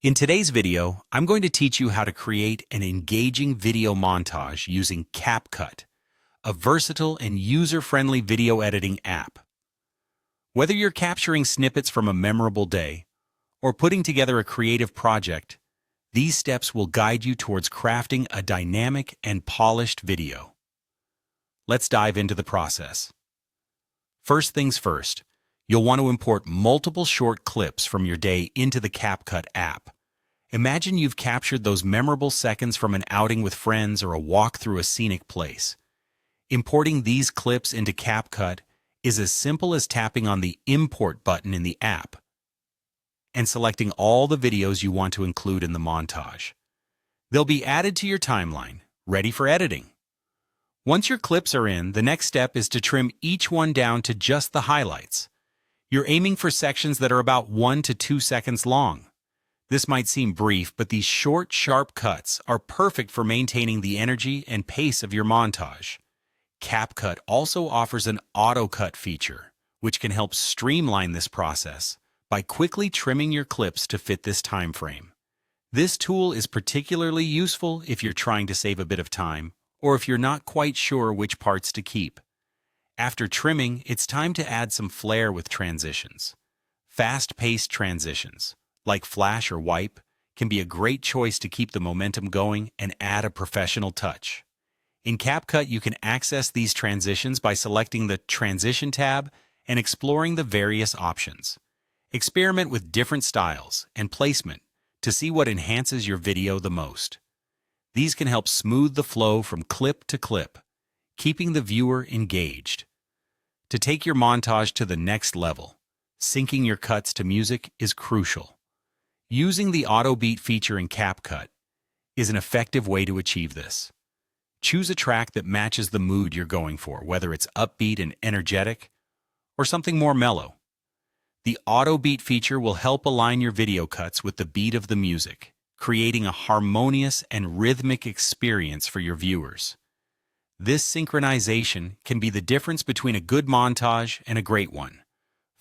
In today's video, I'm going to teach you how to create an engaging video montage using CapCut, a versatile and user-friendly video editing app. Whether you're capturing snippets from a memorable day or putting together a creative project, these steps will guide you towards crafting a dynamic and polished video. Let's dive into the process. First things first, you'll want to import multiple short clips from your day into the CapCut app. Imagine you've captured those memorable seconds from an outing with friends or a walk through a scenic place. Importing these clips into CapCut is as simple as tapping on the Import button in the app and selecting all the videos you want to include in the montage. They'll be added to your timeline, ready for editing. Once your clips are in, the next step is to trim each one down to just the highlights. You're aiming for sections that are about 1 to 2 seconds long. This might seem brief, but these short, sharp cuts are perfect for maintaining the energy and pace of your montage. CapCut also offers an auto cut feature, which can help streamline this process by quickly trimming your clips to fit this time frame. This tool is particularly useful if you're trying to save a bit of time or if you're not quite sure which parts to keep. After trimming, it's time to add some flair with transitions. Fast-paced transitions, like flash or wipe, can be a great choice to keep the momentum going and add a professional touch. In CapCut, you can access these transitions by selecting the Transition tab and exploring the various options. Experiment with different styles and placement to see what enhances your video the most. These can help smooth the flow from clip to clip, keeping the viewer engaged. To take your montage to the next level, syncing your cuts to music is crucial. Using the auto beat feature in CapCut is an effective way to achieve this. Choose a track that matches the mood you're going for, whether it's upbeat and energetic or something more mellow. The auto beat feature will help align your video cuts with the beat of the music, creating a harmonious and rhythmic experience for your viewers. This synchronization can be the difference between a good montage and a great one.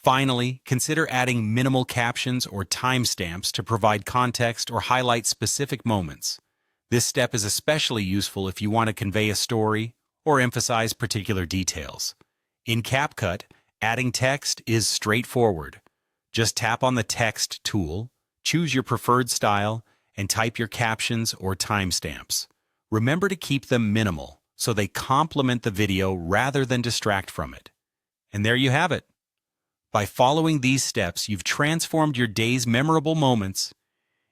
Finally, consider adding minimal captions or timestamps to provide context or highlight specific moments. This step is especially useful if you want to convey a story or emphasize particular details. In CapCut, adding text is straightforward. Just tap on the Text tool, choose your preferred style, and type your captions or timestamps. Remember to keep them minimal so they complement the video rather than distract from it. And there you have it. By following these steps, you've transformed your day's memorable moments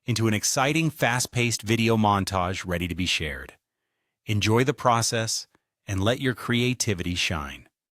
into an exciting, fast-paced video montage ready to be shared. Enjoy the process and let your creativity shine.